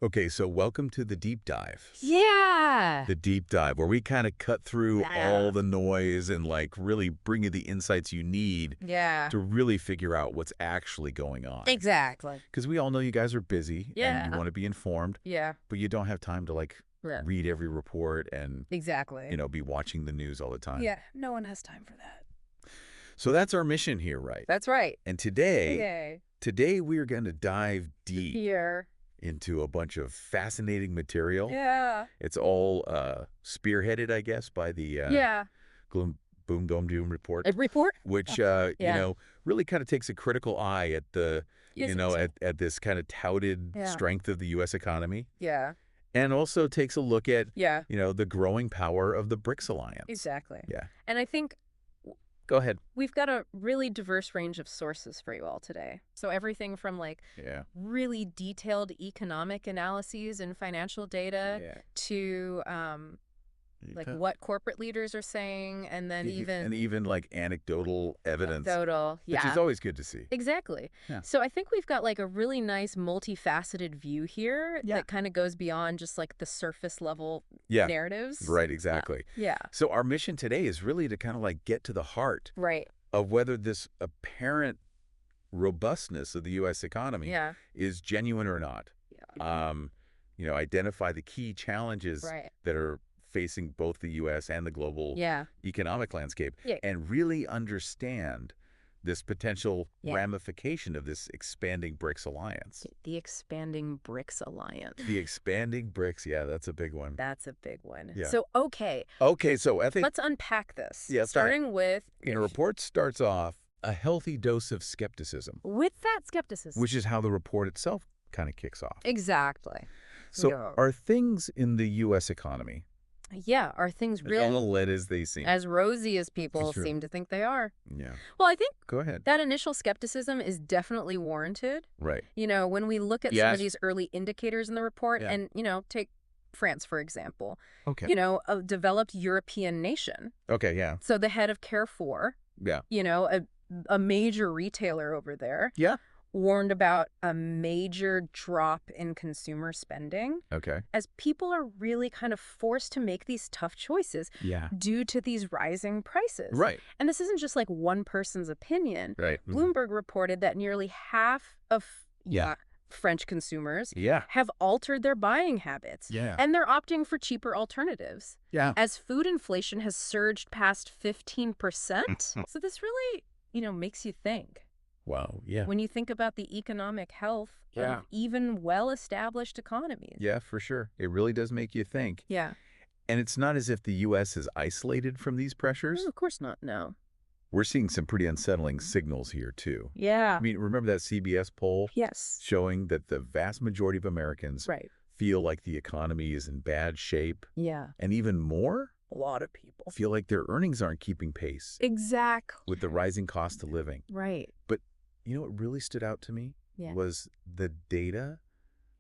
Okay, so welcome to the deep dive. Yeah. The deep dive, where we kind of cut through all Yeah. the noise and like really bring you the insights you need Yeah. to really figure out what's actually going on. Exactly. Because we all know you guys are busy and you Yeah. want to be informed, Yeah. but you don't have time to like Yeah. read every report and, Exactly. be watching the news all the time. Yeah. No one has time for that. So that's our mission here, right? That's right. And today, Yay. today we are going to dive deep Here. into a bunch of fascinating material. Yeah. It's all spearheaded, I guess, by the Yeah. Thegloomboom&doomreport, A report? which Yeah. really kind of takes a critical eye at the Yes, at this kind of touted Yeah. strength of the U.S. economy, Yeah. and also takes a look at Yeah. the growing power of the BRICS alliance. Exactly. Yeah. And I think Go ahead. we've got a really diverse range of sources for you all today. So everything from like Yeah. really detailed economic analyses and financial data Yeah. to like what corporate leaders are saying, and then even like anecdotal evidence, anecdotal, which is always good to see. Exactly. Yeah. So I think we've got like a really nice multifaceted view here that kind of goes beyond just like the surface level narratives. Right, exactly. Yeah. So our mission today is really to kind of like get to the heart Right. of whether this apparent robustness of the U.S. economy is genuine or not. Yeah. Identify the key challenges that are facing both the U.S. and the global economic landscape, and really understand this potential ramification of this expanding BRICS alliance. The expanding BRICS alliance. The expanding BRICS, yeah, that's a big one. That's a big one. Yeah. So, okay, so I think let's unpack this. Yeah, starting with... report starts off a healthy dose of skepticism. With that skepticism. Which is how the report itself kind of kicks off. Exactly. So are things in the U.S. economy are things as all lit as they seem? As rosy as people seem to think they are. Yeah. Well, I think Go ahead. that initial skepticism is definitely warranted. Right. When we look at some of these early indicators in the report and, take France, for example. Okay. A developed European nation. Okay, yeah. So the head of Carrefour, a major retailer over there. Yeah. Warned about a major drop in consumer spending. Okay. As people are really kind of forced to make these tough choices due to these rising prices. Right. And this isn't just like one person's opinion. Right. Bloomberg reported that nearly half of French consumers have altered their buying habits. Yeah. And they're opting for cheaper alternatives. Yeah. As food inflation has surged past 15%. So this really, makes you think. Wow, yeah. When you think about the economic health of even well-established economies. Yeah, for sure. It really does make you think. Yeah. And it's not as if the U.S. is isolated from these pressures. No, of course not, no. We're seeing some pretty unsettling signals here, too. Yeah. I mean, remember that CBS poll? Yes. Showing that the vast majority of Americans feel like the economy is in bad shape. Yeah. And even more? A lot of people feel like their earnings aren't keeping pace. Exactly. With the rising cost of living. Right. But what really stood out to me was the data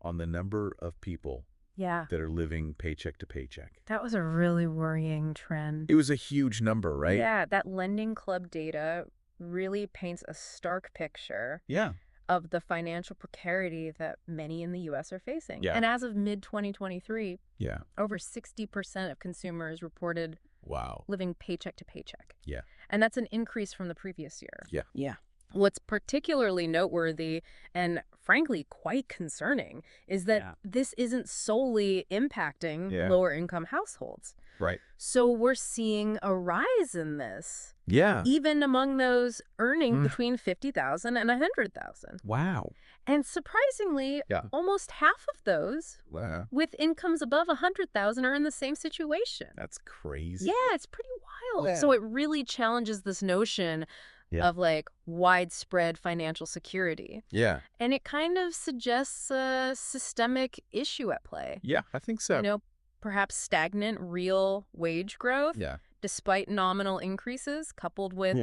on the number of people that are living paycheck to paycheck. That was a really worrying trend. It was a huge number, right? Yeah, that Lending Club data really paints a stark picture of the financial precarity that many in the U.S. are facing. Yeah. And as of mid-2023, over 60% of consumers reported living paycheck to paycheck. Yeah. And that's an increase from the previous year. Yeah. Yeah. What's particularly noteworthy and frankly quite concerning is that this isn't solely impacting lower income households. Right. So we're seeing a rise in this. Yeah. Even among those earning between $50,000 and $100,000. Wow. And surprisingly, almost half of those with incomes above $100,000 are in the same situation. That's crazy. Yeah, it's pretty wild. So it really challenges this notion of like widespread financial security. Yeah. And it kind of suggests a systemic issue at play. Yeah, I think so. Perhaps stagnant real wage growth despite nominal increases coupled with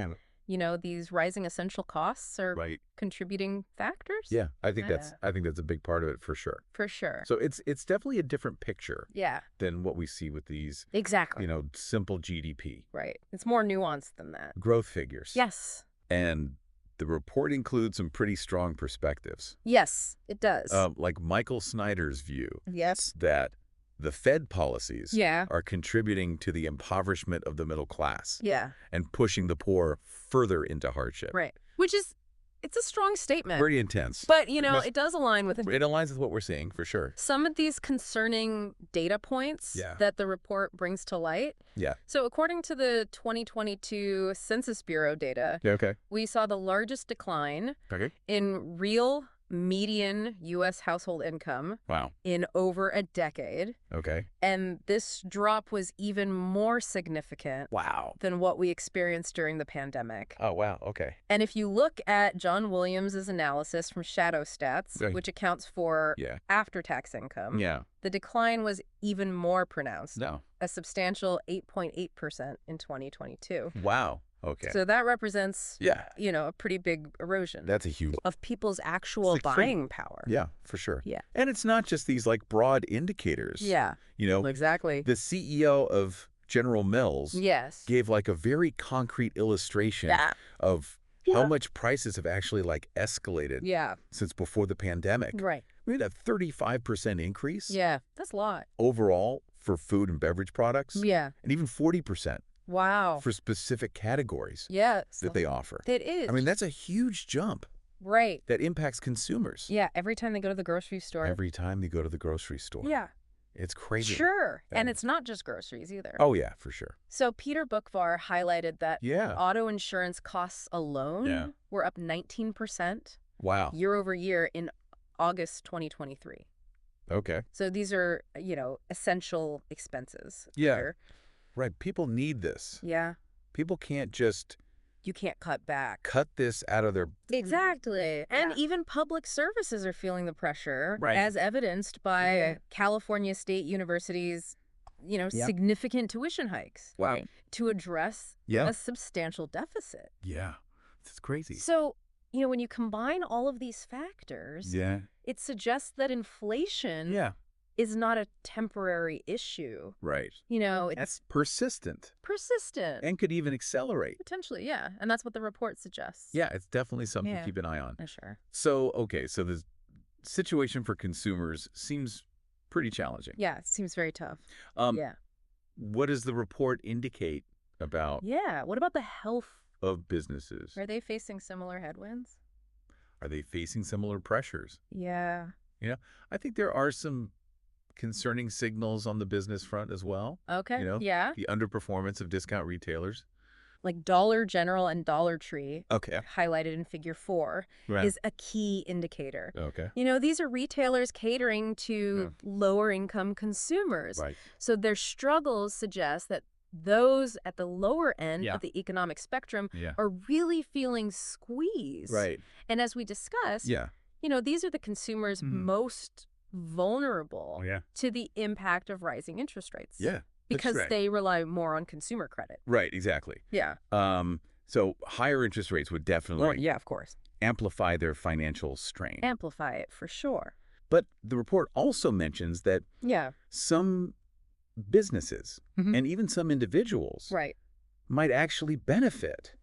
these rising essential costs are contributing factors. Yeah, I think that's a big part of it for sure. For sure. So it's definitely a different picture. Yeah. Than what we see with these simple GDP. Right. It's more nuanced than that. Growth figures. Yes. And the report includes some pretty strong perspectives. Yes, it does. Like Michael Snyder's view. Yes. That the Fed policies are contributing to the impoverishment of the middle class. Yeah. And pushing the poor further into hardship. Right. Which is, it's a strong statement. Very intense. But, you know, it does align with... It aligns with what we're seeing, for sure. Some of these concerning data points that the report brings to light. Yeah. So according to the 2022 Census Bureau data, we saw the largest decline in real median U.S. household income in over a decade. And this drop was even more significant than what we experienced during the pandemic. Oh, wow. And if you look at John Williams' analysis from Shadow Stats, which accounts for after-tax income, the decline was even more pronounced, a substantial 8.8% in 2022. Wow. So that represents, you know, a pretty big erosion. That's a huge... of people's actual buying power. Yeah, for sure. Yeah. And it's not just these, like, broad indicators. Yeah. You know? Exactly. The CEO of General Mills gave, like, a very concrete illustration of how much prices have actually, like, escalated since before the pandemic. Right. We had a 35% increase. Yeah, that's a lot. Overall for food and beverage products. Yeah. And even 40%. Wow. For specific categories that they offer. It is. I mean, that's a huge jump. Right. That impacts consumers. Yeah, every time they go to the grocery store. Every time they go to the grocery store. Yeah. It's crazy. Sure. And it's not just groceries either. Oh, yeah, for sure. So Peter Bookvar highlighted that auto insurance costs alone were up 19% year over year in August 2023. So these are, you know, essential expenses. Yeah. Right. People need this. Yeah. People can't just... You can't cut back. Cut this out of their... Exactly. And even public services are feeling the pressure, as evidenced by California State University's, you know, significant tuition hikes. To address a substantial deficit. Yeah. It's crazy. So, you know, when you combine all of these factors, it suggests that inflation is not a temporary issue. Right. You know, it's persistent. Persistent. And could even accelerate. Potentially, yeah. And that's what the report suggests. Yeah, it's definitely something to keep an eye on. Sure. So, so the situation for consumers seems pretty challenging. Yeah, it seems very tough. What does the report indicate about... Yeah, what about the health of businesses? Are they facing similar headwinds? Are they facing similar pressures? Yeah. You know, I think there are some concerning signals on the business front as well. You know, the underperformance of discount retailers. Like Dollar General and Dollar Tree, highlighted in Figure 4, is a key indicator. You know, these are retailers catering to lower-income consumers. So their struggles suggest that those at the lower end of the economic spectrum are really feeling squeezed. And as we discussed, you know, these are the consumers most vulnerable to the impact of rising interest rates. Because they rely more on consumer credit. Right, exactly. Yeah. So higher interest rates would definitely of course. amplify their financial strain. Amplify it for sure. But the report also mentions that some businesses and even some individuals might actually benefit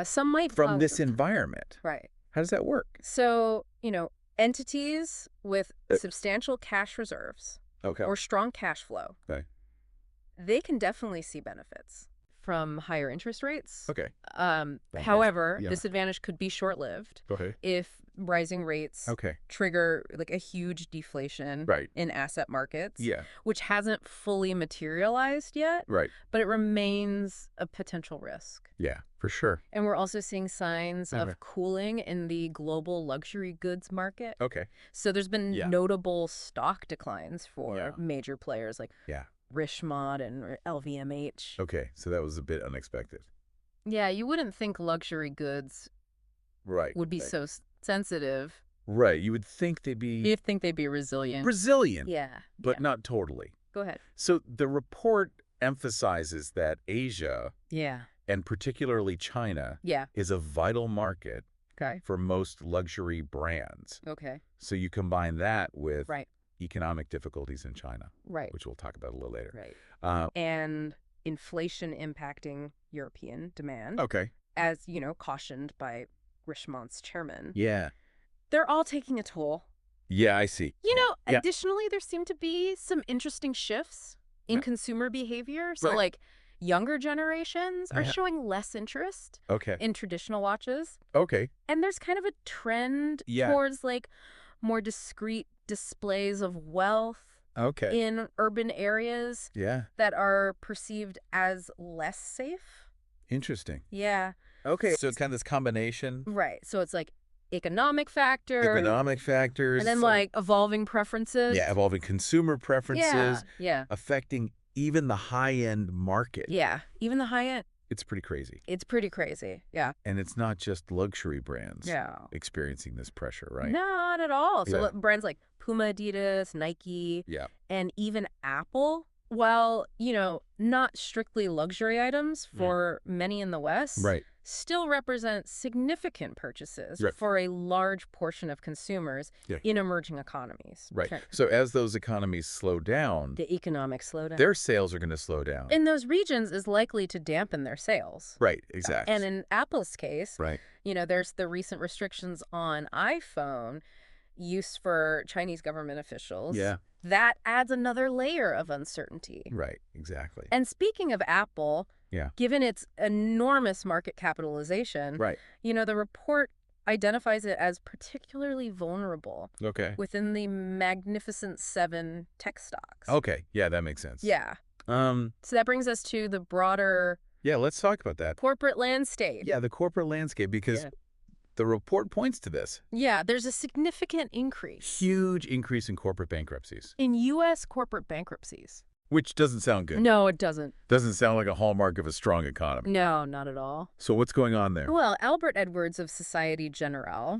some might from this environment. How does that work? So, you know, entities with substantial cash reserves or strong cash flow, they can definitely see benefits from higher interest rates. However, this advantage could be short-lived if rising rates trigger like a huge deflation in asset markets, which hasn't fully materialized yet, but it remains a potential risk. Yeah, for sure. And we're also seeing signs of cooling in the global luxury goods market. So there's been notable stock declines for major players like Richemont and LVMH. So that was a bit unexpected. Yeah, you wouldn't think luxury goods would be so sensitive. You would think they'd be... You'd think they'd be resilient. But not totally. Go ahead. So the report emphasizes that Asia, and particularly China, is a vital market for most luxury brands. So you combine that with economic difficulties in China, which we'll talk about a little later. And inflation impacting European demand, as, you know, cautioned by Richemont's chairman. Yeah. They're all taking a toll. Yeah, I see. Additionally, there seem to be some interesting shifts in consumer behavior. So, like, younger generations are showing less interest in traditional watches. Okay. And there's kind of a trend towards, like, more discreet displays of wealth in urban areas that are perceived as less safe. Interesting. Yeah. Okay. So it's kind of this combination. Right. So it's like economic factors. And then like evolving preferences. Yeah, evolving consumer preferences. Yeah. Affecting even the high-end market. Yeah, even the high-end. It's pretty crazy. It's pretty crazy, yeah. And it's not just luxury brands experiencing this pressure, right? Not at all. So brands like Puma, Adidas, Nike, and even Apple, while, not strictly luxury items for many in the West, still represent significant purchases for a large portion of consumers in emerging economies. Right. So as those economies slow down, the economic slowdown, their sales are going to slow down. In those regions is likely to dampen their sales. Right, exactly. And in Apple's case, there's the recent restrictions on iPhone use for Chinese government officials. Yeah. That adds another layer of uncertainty. Right, exactly. And speaking of Apple, given its enormous market capitalization, the report identifies it as particularly vulnerable within the Magnificent Seven tech stocks. Okay, yeah, that makes sense. Yeah. So that brings us to the broader let's talk about that. Corporate landscape. Yeah, the corporate landscape, because the report points to this. Yeah, there's a significant increase. Huge increase in corporate bankruptcies. In U.S. corporate bankruptcies. Which doesn't sound good. No, it doesn't. Doesn't sound like a hallmark of a strong economy. No, not at all. So what's going on there? Well, Albert Edwards of Societe Generale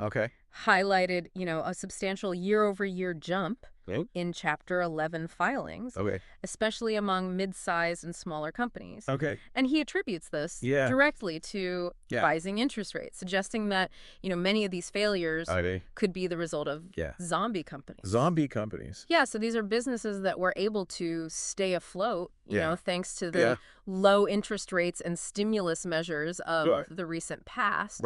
highlighted, a substantial year-over-year jump in Chapter 11 filings, especially among mid-sized and smaller companies. And he attributes this directly to rising interest rates, suggesting that, many of these failures could be the result of zombie companies. Zombie companies. Yeah, so these are businesses that were able to stay afloat, thanks to the low interest rates and stimulus measures of the recent past.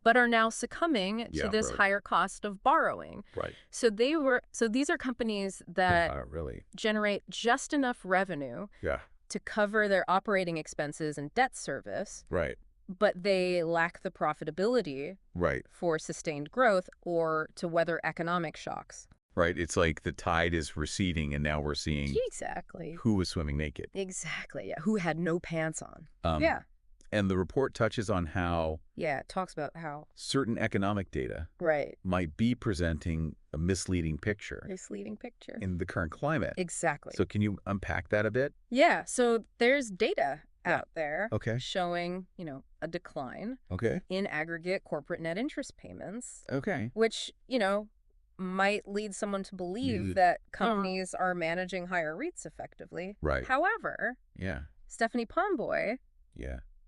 But are now succumbing to this higher cost of borrowing. So these are companies that generate just enough revenue to cover their operating expenses and debt service. But they lack the profitability for sustained growth or to weather economic shocks. It's like the tide is receding and now we're seeing who was swimming naked. Exactly, who had no pants on. And the report touches on how... it talks about how... certain economic data might be presenting a misleading picture. In the current climate. Exactly. So can you unpack that a bit? Yeah, so there's data out there showing, a decline in aggregate corporate net interest payments. Which, might lead someone to believe that companies are managing higher rates effectively. However, Stephanie Pomboy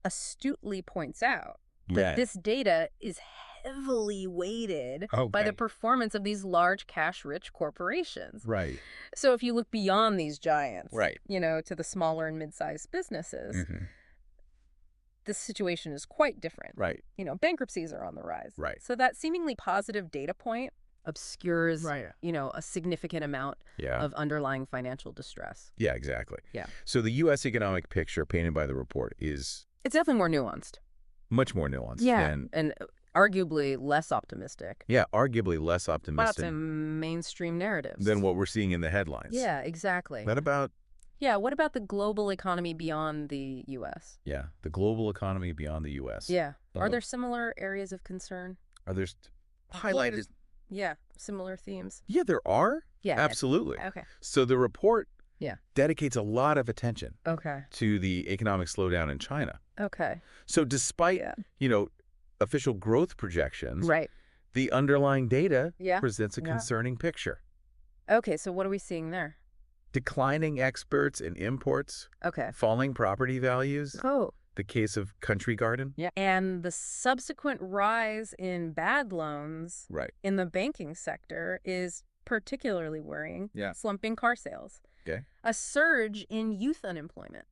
astutely points out that this data is heavily weighted by the performance of these large cash-rich corporations. So if you look beyond these giants, to the smaller and mid-sized businesses, this situation is quite different. Bankruptcies are on the rise. So that seemingly positive data point obscures, a significant amount of underlying financial distress. Yeah, exactly. So the U.S. economic picture painted by the report is... it's definitely more nuanced. Much more nuanced. And arguably less optimistic. Arguably less optimistic. Lots of mainstream narratives. Than what we're seeing in the headlines. Yeah, exactly. What about... what about the global economy beyond the U.S.? The global economy beyond the U.S. Are there similar areas of concern? Are there highlighted... similar themes. There are. Absolutely. So the report dedicates a lot of attention to the economic slowdown in China. So despite, official growth projections, the underlying data presents a concerning picture. So what are we seeing there? Declining exports and imports. Falling property values. The case of Country Garden. And the subsequent rise in bad loans in the banking sector is particularly worrying. Slumping car sales. A surge in youth unemployment.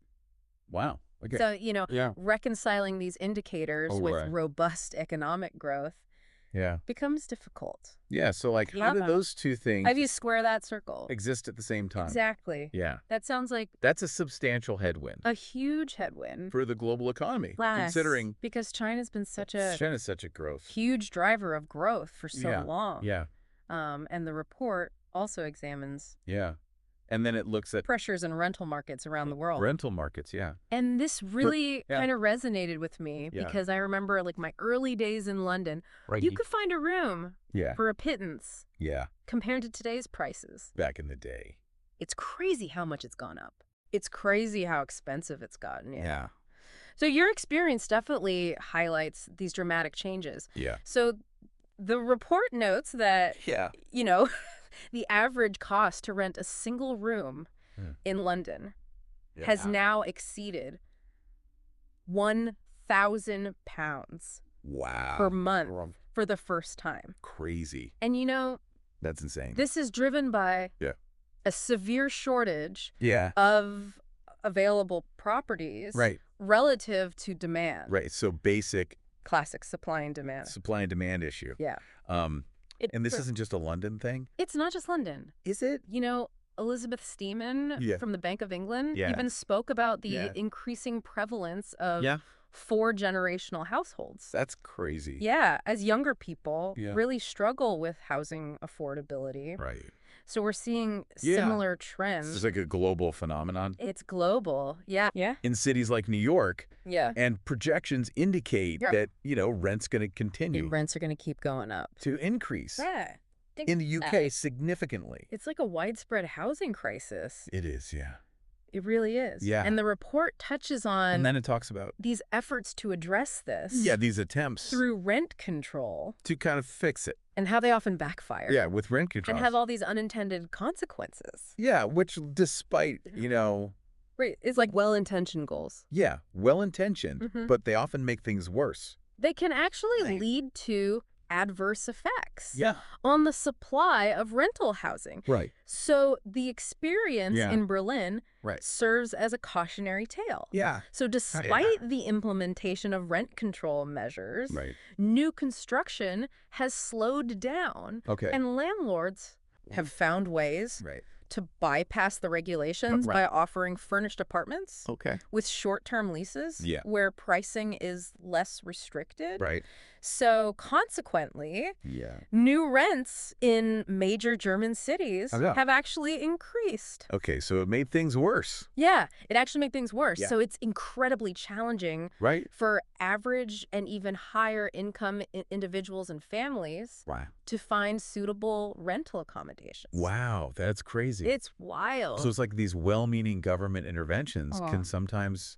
Wow. So, reconciling these indicators with robust economic growth becomes difficult. Yeah, so like how do those two things how do you square that circle? Exist at the same time? Exactly. Yeah. That sounds like that's a substantial headwind. A huge headwind. For the global economy. Considering because China's been such a growth. Huge driver of growth for so long. Yeah. And the report also examines and then it looks at pressures in rental markets around the world. Rental markets, And this really kind of resonated with me because I remember like my early days in London, you could find a room for a pittance compared to today's prices. Back in the day. It's crazy how much it's gone up. It's crazy how expensive it's gotten. Yeah. So your experience definitely highlights these dramatic changes. Yeah. So the report notes that, you know, the average cost to rent a single room in London has now exceeded £1,000 per month for the first time. Crazy. And you know, that's insane. This is driven by a severe shortage of available properties relative to demand. Right. So basic classic supply and demand. Supply and demand issue. Yeah. And this isn't just a London thing? It's not just London. Is it? You know, Elizabeth Steeman from the Bank of England even spoke about the increasing prevalence of four-generational households. That's crazy. Yeah, as younger people really struggle with housing affordability. Right. So we're seeing similar trends. It's like a global phenomenon. It's global. Yeah. In cities like New York. And projections indicate that, you know, rent's going to continue. Rents are going to keep going up. To increase. In the UK, significantly. It's like a widespread housing crisis. It is, It really is. Yeah. And the report touches on... And then it talks about... these efforts to address this. Yeah, these attempts. Through rent control. To kind of fix it. And how they often backfire. Yeah, with rent control. And have all these unintended consequences. Yeah, which despite, you know... Right, it's like well-intentioned goals. Yeah, well-intentioned, but they often make things worse. They can actually lead to adverse effects on the supply of rental housing. Right. So the experience in Berlin serves as a cautionary tale. Yeah. So despite the implementation of rent control measures, new construction has slowed down. And landlords have found ways to bypass the regulations by offering furnished apartments with short-term leases where pricing is less restricted. So consequently, new rents in major German cities have actually increased. Okay, so it made things worse. Yeah, it actually made things worse. So it's incredibly challenging for average and even higher income individuals and families to find suitable rental accommodations. Wow, that's crazy. It's wild. So it's like these well-meaning government interventions can sometimes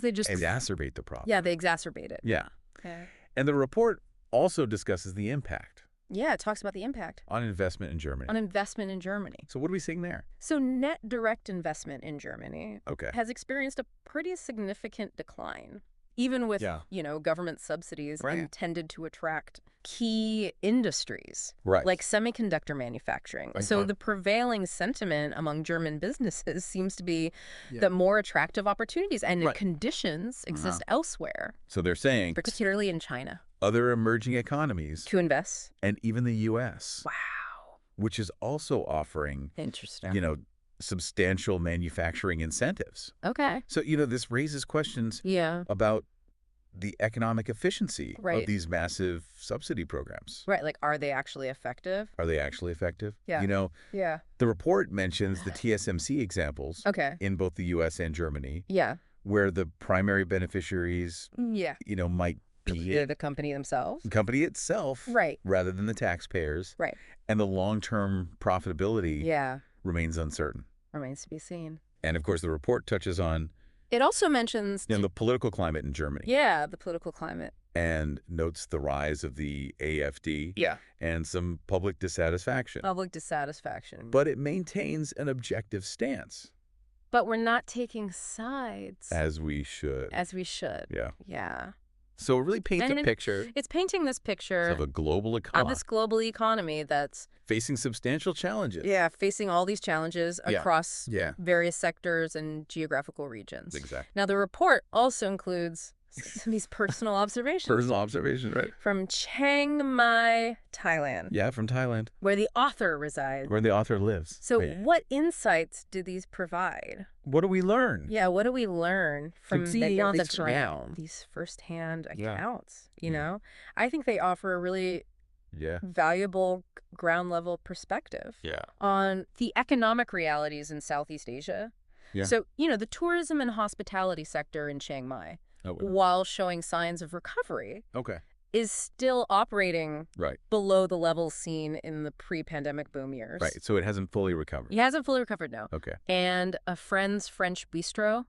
they just exacerbate the problem. Yeah, they exacerbate it. Yeah. Okay. And the report also discusses the impact. Yeah, it talks about the impact. On investment in Germany. On investment in Germany. So what are we seeing there? So net direct investment in Germany has experienced a pretty significant decline, even with, you know, government subsidies intended to attract key industries like semiconductor manufacturing. So the prevailing sentiment among German businesses seems to be that more attractive opportunities and conditions exist elsewhere. So they're saying, particularly in China, other emerging economies to invest, and even the U.S. Wow. Which is also offering, you know, substantial manufacturing incentives. Okay. So, you know, this raises questions about the economic efficiency of these massive subsidy programs. Right. Like, are they actually effective? Are they actually effective? Yeah. You know, the report mentions the TSMC examples in both the U.S. and Germany. Yeah. Where the primary beneficiaries, you know, might be the company themselves. The company itself. Rather than the taxpayers. And the long-term profitability remains uncertain. Remains to be seen. And, of course, the report touches on... It also mentions... You know, the political climate in Germany. Yeah, the political climate. And notes the rise of the AfD. And some public dissatisfaction. Public dissatisfaction. But it maintains an objective stance. But we're not taking sides. As we should. As we should. Yeah. Yeah. So it really paints a picture. It's painting this picture of a global economy. Of this global economy that's facing substantial challenges. Yeah, facing all these challenges across various sectors and geographical regions. Exactly. Now, the report also includes These personal observations. Personal observations, right. From Chiang Mai, Thailand. Yeah, from Thailand. Where the author resides. Where the author lives. So what insights do these provide? What do we learn? Yeah, what do we learn from seeing on the ground? These firsthand accounts, you know? I think they offer a really valuable ground-level perspective on the economic realities in Southeast Asia. Yeah. So, the tourism and hospitality sector in Chiang Mai, while showing signs of recovery, is still operating below the levels seen in the pre-pandemic boom years. Right, so it hasn't fully recovered. It hasn't fully recovered, no. Okay. And a friend's French bistro